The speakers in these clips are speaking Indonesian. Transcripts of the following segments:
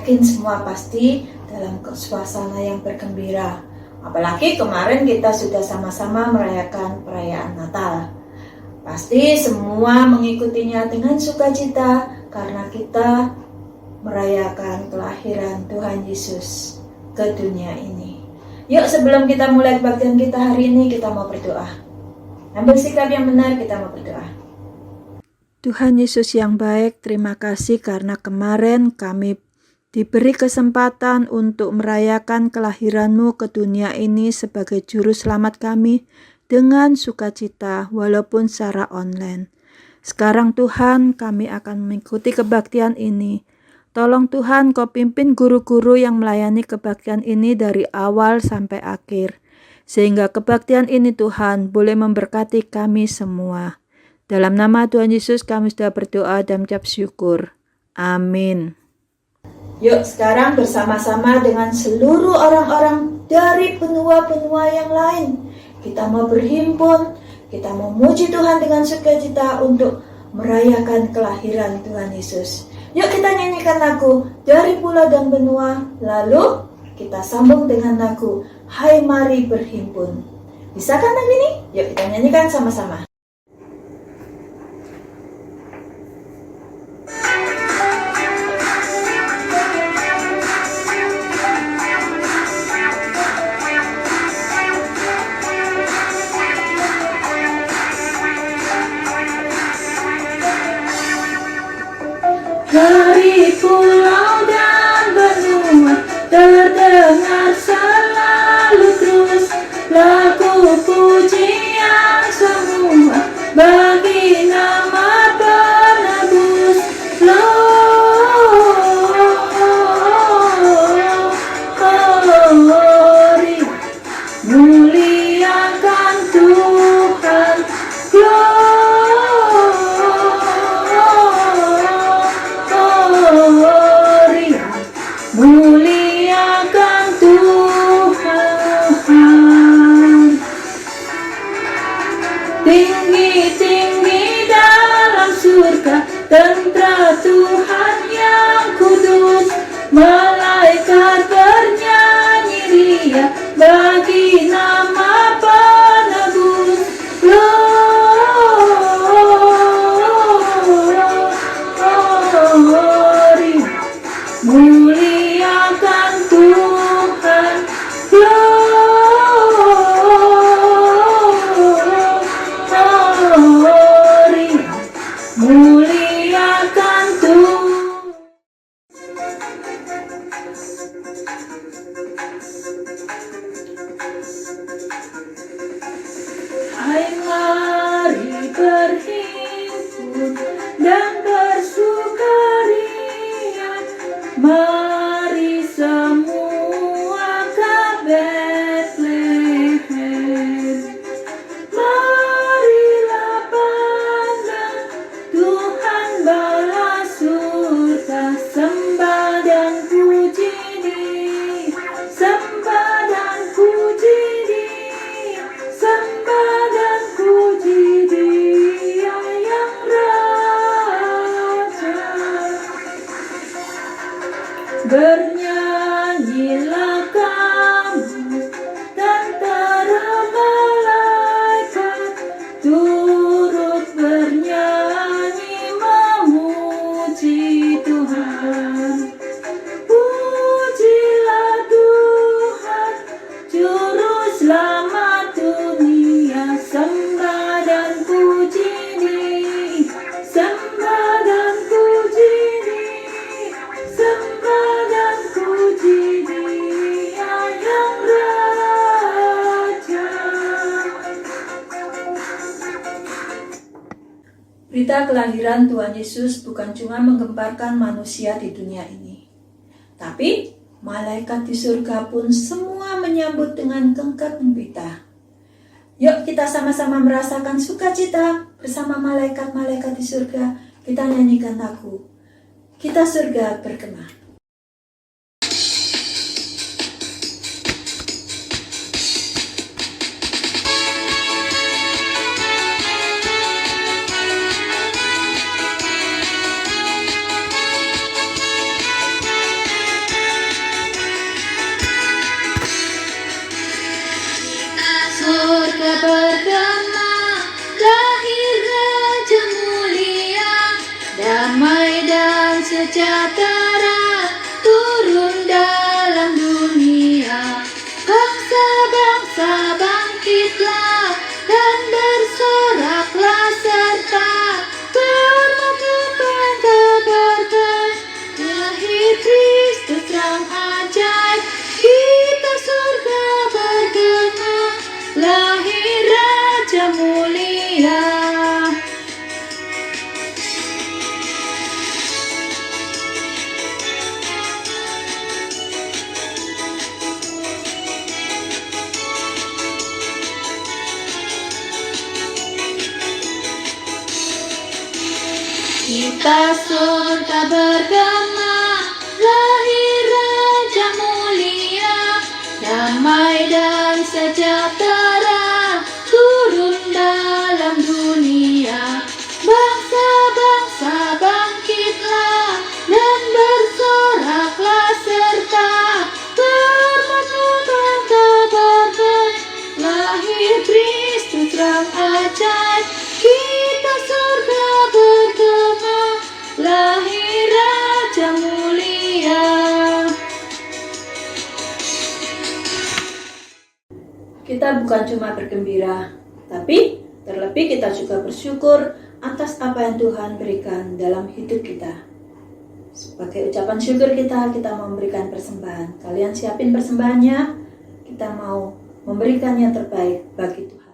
yakin semua pasti dalam suasana yang bergembira. Apalagi kemarin kita sudah sama-sama merayakan perayaan Natal. Pasti semua mengikutinya dengan sukacita karena kita merayakan kelahiran Tuhan Yesus ke dunia ini. Yuk, sebelum kita mulai kebaktian kita hari ini, kita mau berdoa. Ambil sikap yang benar, kita mau berdoa. Tuhan Yesus yang baik, terima kasih karena kemarin kami diberi kesempatan untuk merayakan kelahiran-Mu ke dunia ini sebagai juru selamat kami dengan sukacita walaupun secara online. Sekarang Tuhan, kami akan mengikuti kebaktian ini. Tolong Tuhan, Kau pimpin guru-guru yang melayani kebaktian ini dari awal sampai akhir. Sehingga kebaktian ini Tuhan boleh memberkati kami semua. Dalam nama Tuhan Yesus kami sudah berdoa dan mengucap syukur. Amin. Yuk sekarang bersama-sama dengan seluruh orang-orang dari benua-benua yang lain. Kita mau berhimpun, kita mau memuji Tuhan dengan sukacita untuk merayakan kelahiran Tuhan Yesus. Yuk kita nyanyikan lagu dari pulau dan benua, lalu kita sambung dengan lagu Hai Mari Berhimpun. Bisa kan lagu ini? Yuk kita nyanyikan sama-sama. Dari pulau dan benua terdengar selalu terus lagu pujian semua bagi nama penebus. Glory, muliakan Tuhan. Glory, muliakan Tuhan. Tinggi-tinggi dalam surga tentara Tuhan yang kudus, malaikat bernyanyi ria bagi nama penebus. Glory, muliakan Tuhan. Glory, muliakan Tuhan. Hai mari berhimpun dan bersukaria, mari semua ke Betlehem. Marilah pandang Tuhan bala surga, sembah dan puji Dia, sembah dan puji Dia, sembah dan puji Dia yang Raja. Bernyanyilah kamu tentara malaikat, turut bernyanyi memuji Tuhan. Pujilah Tuhan, Juru Selamat dunia, sembah dan puji Dia, sembah dan puji Dia, sembah dan puji Dia yang Raja. Berita kelahiran Tuhan Yesus bukan cuma menggemparkan manusia di dunia ini, tapi malaikat di surga pun semua menyambut dengan gegap gempita. Yuk kita sama-sama merasakan sukacita bersama malaikat-malaikat di surga. Kita nyanyikan lagu Kita Surga Bergema. sejahtera turun dalam dunia. Bangsa-bangsa bangkitlah dan bersoraklah serta bermemukan kabarkan lahir Kristus terang ajaib. Kita surga bergema, lahir Raja mulia. Kita surga bergema, lahir Raja mulia. Damai dan sejahtera turun dalam dunia. Bangsa-bangsa bangkitlah dan bersoraklah serta bermemukan kabarkan lahir Kristus terang ajaib. Kita surga bergema, lahir Raja mulia. Kita bukan cuma bergembira, tapi terlebih kita juga bersyukur atas apa yang Tuhan berikan dalam hidup kita. Sebagai ucapan syukur kita mau memberikan persembahan. Kalian siapin persembahannya, kita mau memberikan yang terbaik bagi Tuhan.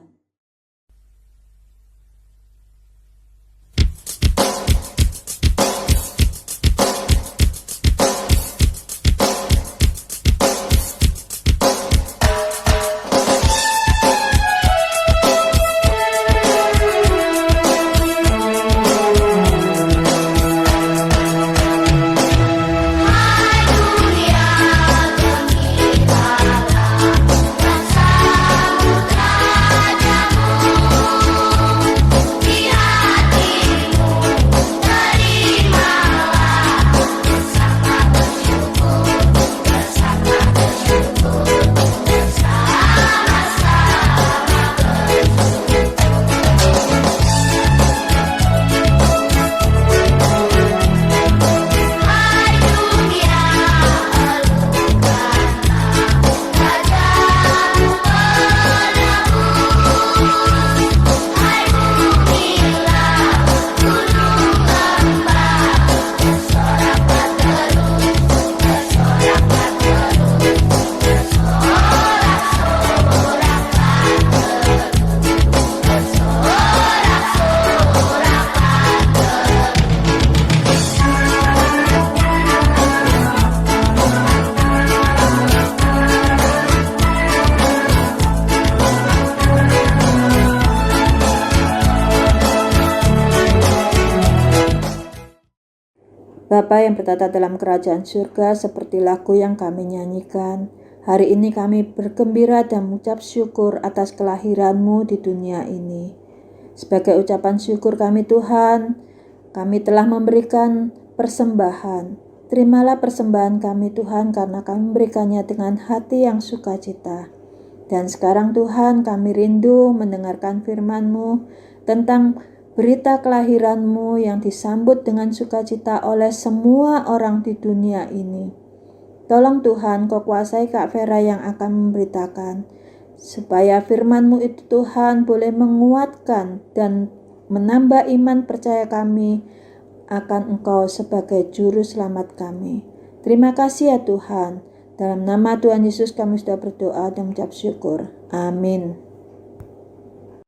Bapa yang bertata dalam kerajaan surga, seperti lagu yang kami nyanyikan, hari ini kami bergembira dan mengucap syukur atas kelahiran-Mu di dunia ini. Sebagai ucapan syukur kami Tuhan, kami telah memberikan persembahan. Terimalah persembahan kami Tuhan, karena kami memberikannya dengan hati yang sukacita. Dan sekarang Tuhan, kami rindu mendengarkan firman-Mu tentang berita kelahiran-Mu yang disambut dengan sukacita oleh semua orang di dunia ini. Tolong Tuhan, Kau kuasai Kak Vera yang akan memberitakan, supaya firman-Mu itu Tuhan boleh menguatkan dan menambah iman percaya kami akan Engkau sebagai juru selamat kami. Terima kasih ya Tuhan. Dalam nama Tuhan Yesus kami sudah berdoa dan mengucap syukur. Amin.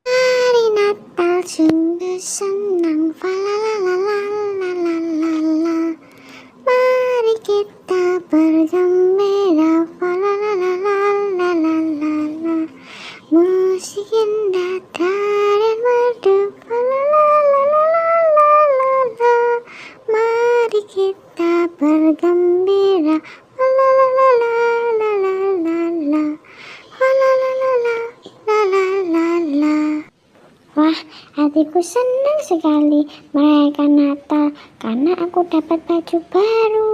Hari Natal sungguh senang, falalalalalalalala. Mari kita bergembira, falalalalalalalala. Musik indah dan merdu, falalalalalalalala. Mari kita bergembira, falalalalalalalala. Falalalalalalalala. Wah, hatiku senang sekali merayakan Natal karena aku dapat baju baru,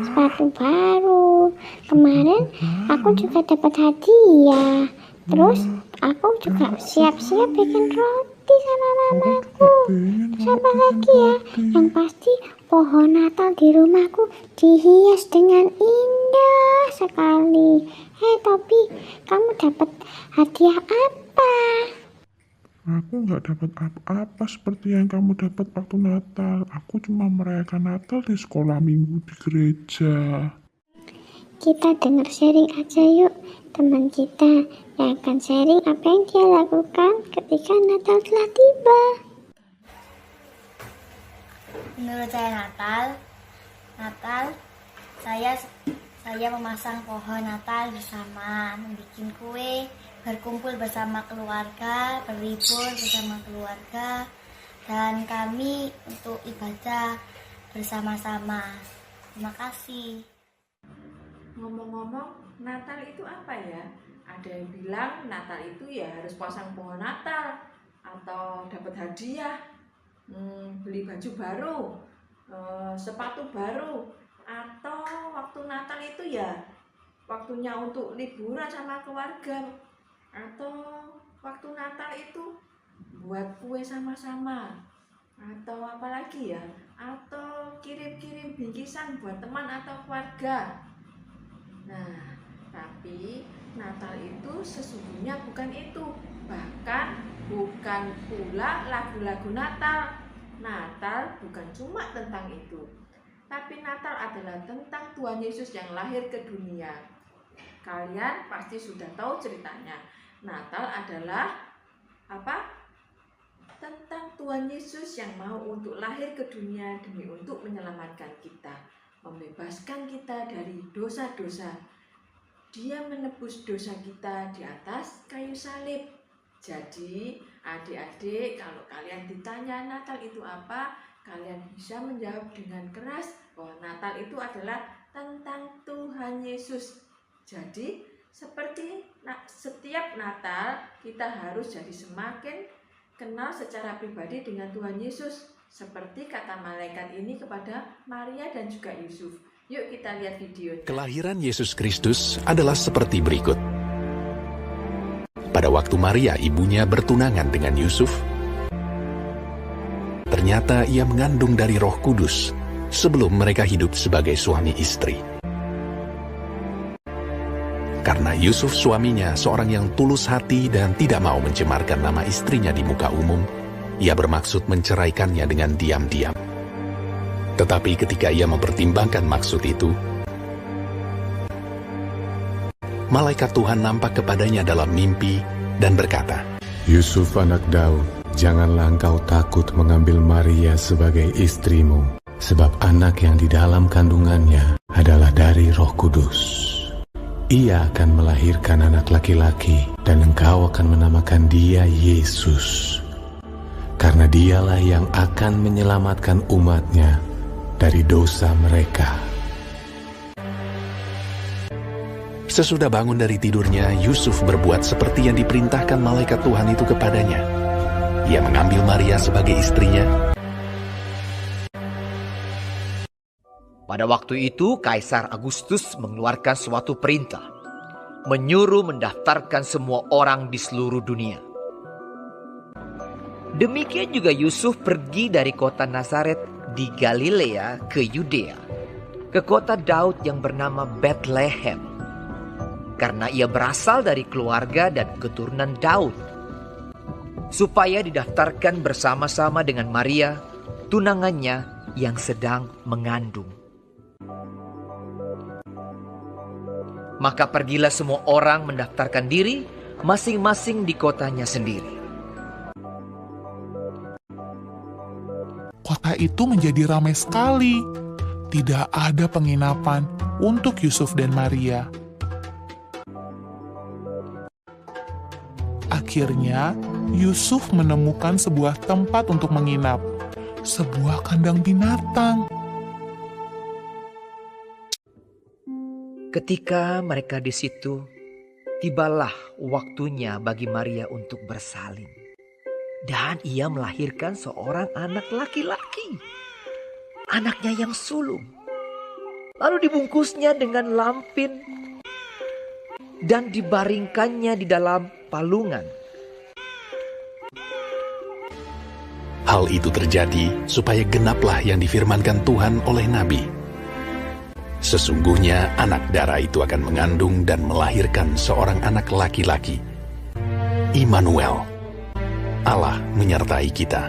sepatu baru. Kemarin aku juga dapat hadiah. Terus aku juga siap-siap bikin roti sama mamaku. Terus apa lagi ya? Yang pasti pohon Natal di rumahku dihias dengan indah sekali. Topi, kamu dapat hadiah apa? Aku nggak dapat apa-apa seperti yang kamu dapat waktu Natal. Aku cuma merayakan Natal di sekolah minggu di gereja. Kita dengar sharing aja yuk, teman kita yang akan sharing apa yang dia lakukan ketika Natal telah tiba. Menurut saya Natal, saya memasang pohon Natal bersama, membuat kue, berkumpul bersama keluarga, berlibur bersama keluarga, dan kami untuk ibadah bersama-sama. Terima kasih. Ngomong-ngomong, Natal itu apa ya? Ada yang bilang Natal itu ya harus pasang pohon Natal atau dapat hadiah, beli baju baru, sepatu baru, atau waktu Natal itu ya waktunya untuk liburan sama keluarga, atau waktu Natal itu buat kue sama-sama, atau apalagi ya, atau kirim-kirim bingkisan buat teman atau keluarga. Nah, tapi Natal itu sesungguhnya bukan itu, bahkan bukan pula lagu-lagu Natal. Natal bukan cuma tentang itu, tapi Natal adalah tentang Tuhan Yesus yang lahir ke dunia. Kalian pasti sudah tahu ceritanya. Natal adalah apa? Tentang Tuhan Yesus yang mau untuk lahir ke dunia demi untuk menyelamatkan kita, membebaskan kita dari dosa-dosa. Dia menebus dosa kita di atas kayu salib. Jadi, adik-adik, kalau kalian ditanya Natal itu apa, kalian bisa menjawab dengan keras bahwa Natal itu adalah tentang Tuhan Yesus. Jadi, seperti setiap Natal, kita harus jadi semakin kenal secara pribadi dengan Tuhan Yesus. Seperti kata malaikat ini kepada Maria dan juga Yusuf. Yuk kita lihat video. Kelahiran Yesus Kristus adalah seperti berikut. Pada waktu Maria ibunya bertunangan dengan Yusuf, ternyata ia mengandung dari Roh Kudus sebelum mereka hidup sebagai suami istri. Karena Yusuf suaminya seorang yang tulus hati dan tidak mau mencemarkan nama istrinya di muka umum, ia bermaksud menceraikannya dengan diam-diam. Tetapi ketika ia mempertimbangkan maksud itu, malaikat Tuhan nampak kepadanya dalam mimpi dan berkata, Yusuf anak Daud, janganlah engkau takut mengambil Maria sebagai istrimu, sebab anak yang di dalam kandungannya adalah dari Roh Kudus. Ia akan melahirkan anak laki-laki dan engkau akan menamakan dia Yesus, karena dialah yang akan menyelamatkan umatnya dari dosa mereka. Sesudah bangun dari tidurnya, Yusuf berbuat seperti yang diperintahkan malaikat Tuhan itu kepadanya. Ia mengambil Maria sebagai istrinya. Pada waktu itu, Kaisar Agustus mengeluarkan suatu perintah, menyuruh mendaftarkan semua orang di seluruh dunia. Demikian juga Yusuf pergi dari kota Nazaret di Galilea ke Yudea, ke kota Daud yang bernama Bethlehem, karena ia berasal dari keluarga dan keturunan Daud, supaya didaftarkan bersama-sama dengan Maria, tunangannya yang sedang mengandung. Maka pergilah semua orang mendaftarkan diri masing-masing di kotanya sendiri. Kota itu menjadi ramai sekali. Tidak ada penginapan untuk Yusuf dan Maria. Akhirnya, Yusuf menemukan sebuah tempat untuk menginap, sebuah kandang binatang. Ketika mereka di situ, tibalah waktunya bagi Maria untuk bersalin. Dan ia melahirkan seorang anak laki-laki, anaknya yang sulung. Lalu dibungkusnya dengan lampin dan dibaringkannya di dalam palungan. Hal itu terjadi supaya genaplah yang difirmankan Tuhan oleh Nabi. Sesungguhnya anak darah itu akan mengandung dan melahirkan seorang anak laki-laki. Immanuel, Allah menyertai kita.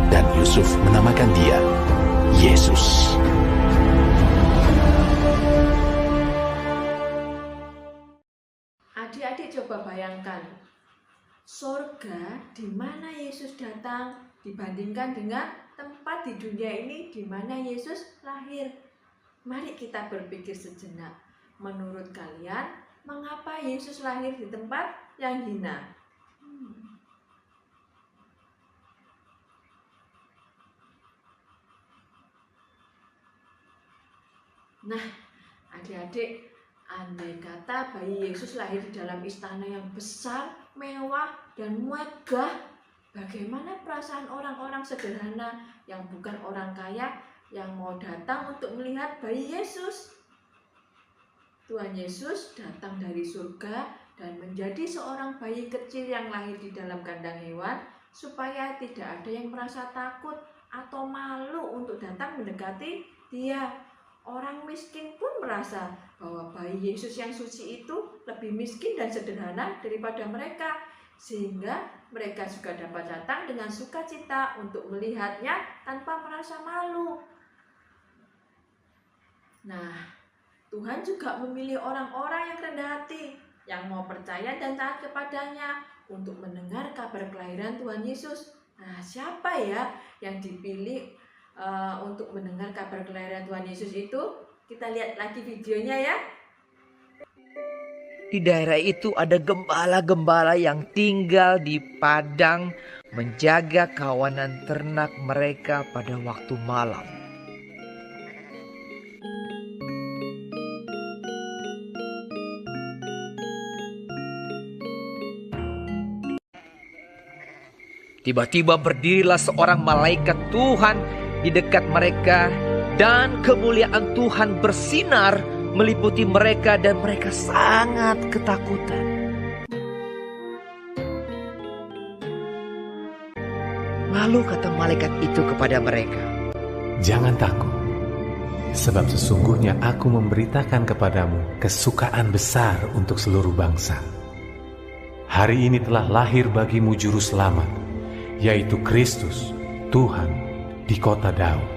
Dan Yusuf menamakan dia Yesus. Adik-adik coba bayangkan, surga di mana Yesus datang dibandingkan dengan tempat di dunia ini di mana Yesus lahir. Mari kita berpikir sejenak. Menurut kalian, mengapa Yesus lahir di tempat yang hina? Nah, adik-adik, andai kata bayi Yesus lahir di dalam istana yang besar, mewah, dan megah, bagaimana perasaan orang-orang sederhana yang bukan orang kaya yang mau datang untuk melihat bayi Yesus? Tuhan Yesus datang dari surga dan menjadi seorang bayi kecil yang lahir di dalam kandang hewan supaya tidak ada yang merasa takut atau malu untuk datang mendekati Dia. Orang miskin pun merasa bahwa bayi Yesus yang suci itu lebih miskin dan sederhana daripada mereka, sehingga mereka juga dapat datang dengan sukacita untuk melihatnya tanpa merasa malu. Nah, Tuhan juga memilih orang-orang yang rendah hati, yang mau percaya dan taat kepadanya untuk mendengar kabar kelahiran Tuhan Yesus. Nah, siapa ya yang dipilih untuk mendengar kabar kelahiran Tuhan Yesus itu? Kita lihat lagi videonya ya. Di daerah itu ada gembala-gembala yang tinggal di padang menjaga kawanan ternak mereka pada waktu malam. Tiba-tiba berdirilah seorang malaikat Tuhan di dekat mereka, dan kemuliaan Tuhan bersinar meliputi mereka dan mereka sangat ketakutan. Lalu kata malaikat itu kepada mereka, Jangan takut, sebab sesungguhnya aku memberitakan kepadamu kesukaan besar untuk seluruh bangsa. Hari ini telah lahir bagimu juru selamat, yaitu Kristus, Tuhan, di kota Daud.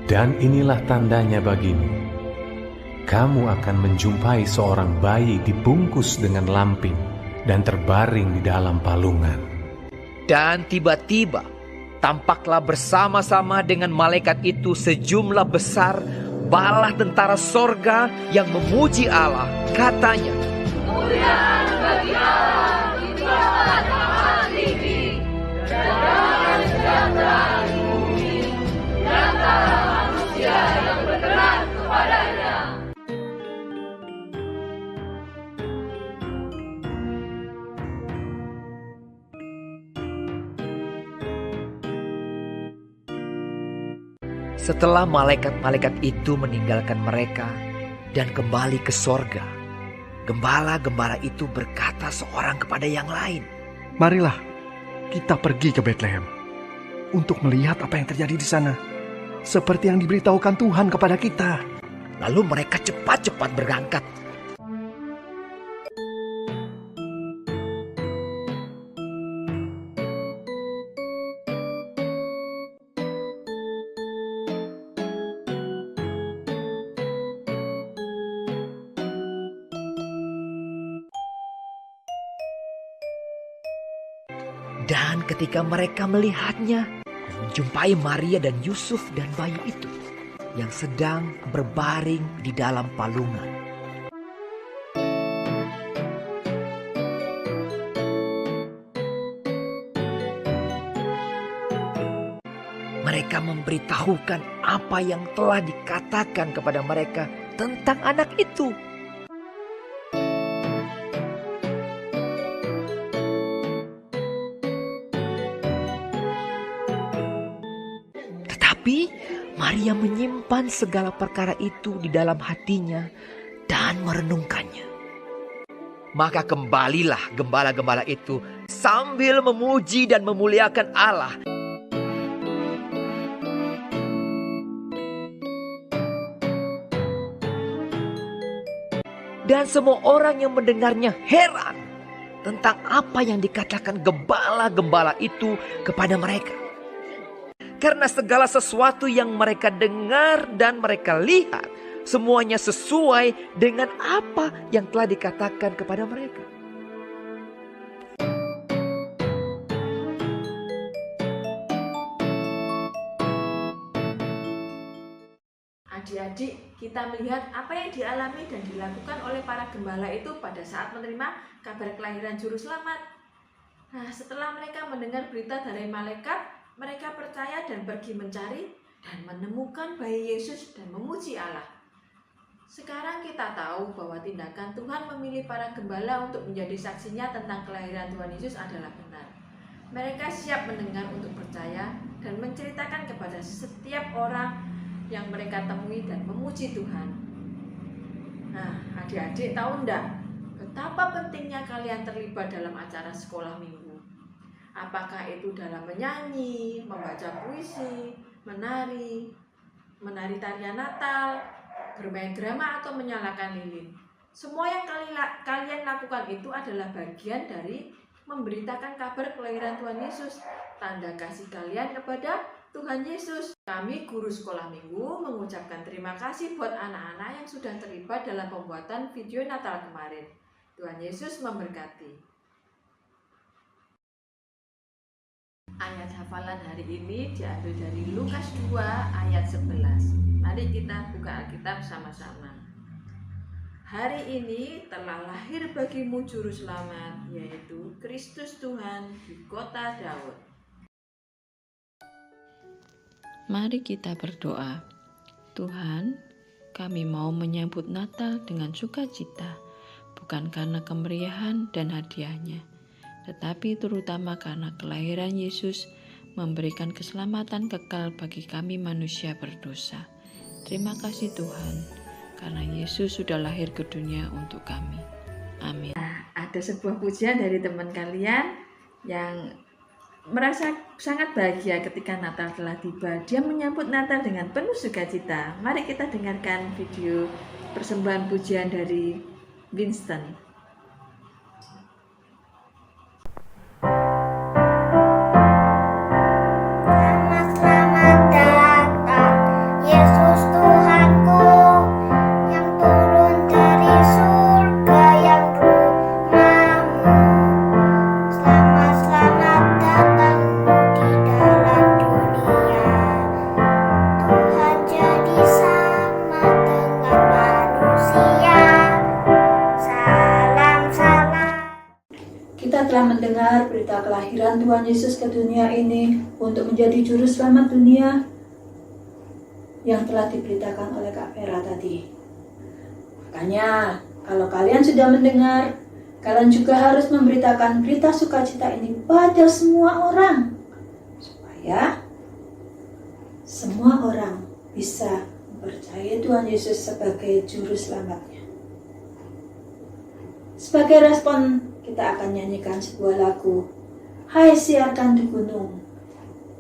Dan inilah tandanya bagimu. Kamu akan menjumpai seorang bayi dibungkus dengan lampin dan terbaring di dalam palungan. dan tiba-tiba tampaklah bersama-sama dengan malaikat itu sejumlah besar bala tentara sorga yang memuji Allah. Katanya, Kemuliaan bagi Allah di tempat yang tinggi, dan damai sejahtera di bumi, di antara manusia yang berkenan kepadanya. setelah malaikat-malaikat itu meninggalkan mereka dan kembali ke sorga, gembala-gembala itu berkata seorang kepada yang lain, Marilah kita pergi ke Bethlehem untuk melihat apa yang terjadi di sana, seperti yang diberitahukan Tuhan kepada kita. Lalu mereka cepat-cepat berangkat. Dan ketika mereka melihatnya, menjumpai Maria dan Yusuf dan bayi itu yang sedang berbaring di dalam palungan. Mereka memberitahukan apa yang telah dikatakan kepada mereka tentang anak itu. Tapi Maria menyimpan segala perkara itu di dalam hatinya dan merenungkannya. Maka kembalilah gembala-gembala itu sambil memuji dan memuliakan Allah. Dan semua orang yang mendengarnya heran tentang apa yang dikatakan gembala-gembala itu kepada mereka. Karena segala sesuatu yang mereka dengar dan mereka lihat, semuanya sesuai dengan apa yang telah dikatakan kepada mereka. Adik-adik, kita melihat apa yang dialami dan dilakukan oleh para gembala itu pada saat menerima kabar kelahiran Juru Selamat. Nah, setelah mereka mendengar berita dari malaikat, mereka percaya dan pergi mencari dan menemukan bayi Yesus dan memuji Allah. Sekarang kita tahu bahwa tindakan Tuhan memilih para gembala untuk menjadi saksinya tentang kelahiran Tuhan Yesus adalah benar. Mereka siap mendengar untuk percaya dan menceritakan kepada setiap orang yang mereka temui dan memuji Tuhan. Nah, adik-adik tahu enggak betapa pentingnya kalian terlibat dalam acara sekolah minggu? Apakah itu dalam menyanyi, membaca puisi, menari tarian Natal, bermain drama atau menyalakan lilin. Semua yang kalian lakukan itu adalah bagian dari memberitakan kabar kelahiran Tuhan Yesus, tanda kasih kalian kepada Tuhan Yesus. Kami guru sekolah minggu mengucapkan terima kasih buat anak-anak yang sudah terlibat dalam pembuatan video Natal kemarin. Tuhan Yesus memberkati. Ayat hafalan hari ini diambil dari Lukas 2 ayat 11. Mari kita buka Alkitab sama-sama. Hari ini telah lahir bagimu Juru Selamat, yaitu Kristus Tuhan di kota Daud. Mari kita berdoa. Tuhan, kami mau menyambut Natal dengan sukacita, bukan karena kemeriahan dan hadiahnya, tetapi terutama karena kelahiran Yesus memberikan keselamatan kekal bagi kami manusia berdosa. Terima kasih Tuhan, karena Yesus sudah lahir ke dunia untuk kami. Amin. Ada sebuah pujian dari teman kalian yang merasa sangat bahagia ketika Natal telah tiba. Dia menyambut Natal dengan penuh sukacita. Mari kita dengarkan video persembahan pujian dari Winston. Telah mendengar berita kelahiran Tuhan Yesus ke dunia ini untuk menjadi juru selamat dunia yang telah diberitakan oleh Kak Vera tadi. Makanya kalau kalian sudah mendengar, kalian juga harus memberitakan berita sukacita ini pada semua orang, supaya semua orang bisa mempercayai Tuhan Yesus sebagai juru selamatnya. Sebagai respon, kita akan nyanyikan sebuah lagu, Hai Siarkan di Gunung.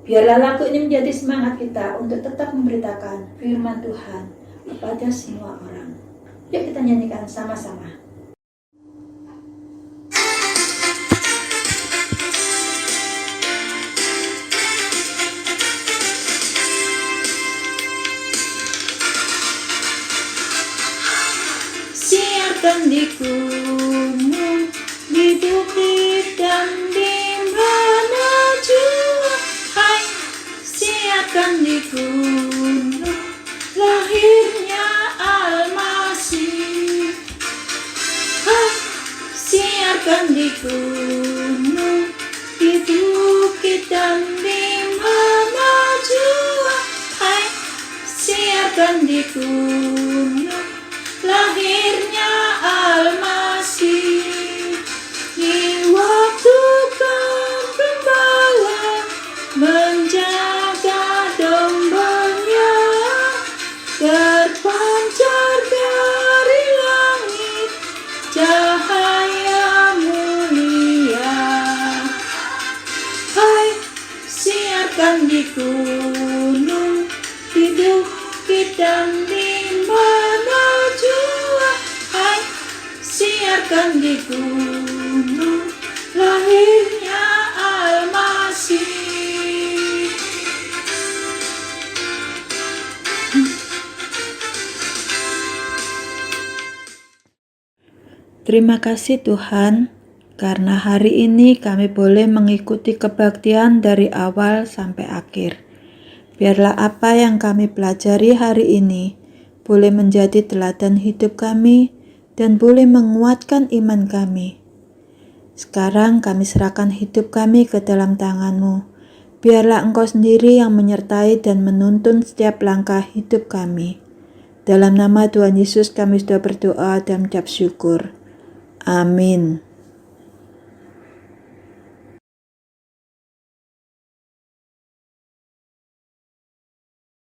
Biarlah lagu ini menjadi semangat kita untuk tetap memberitakan firman Tuhan kepada semua orang. Yuk kita nyanyikan sama-sama. Siarkan di gunung, di bukit dan di mana jua, hai siarkan di gunung lahirnya Almasih. Hai siarkan di gunung, di bukit dan di mana jua, hai siarkan di gunung lahirnya Almasih. Di waktu gembala menjaga dombanya, terpancar dari langit cahaya gunung, di bukit dan di mana jua. Hai, siarkan di gunung lahirnya Almasih. Terima kasih Tuhan, karena hari ini kami boleh mengikuti kebaktian dari awal sampai akhir. Biarlah apa yang kami pelajari hari ini boleh menjadi teladan hidup kami dan boleh menguatkan iman kami. Sekarang kami serahkan hidup kami ke dalam tangan-Mu. Biarlah Engkau sendiri yang menyertai dan menuntun setiap langkah hidup kami. Dalam nama Tuhan Yesus kami sudah berdoa dan mengucap syukur. Amin.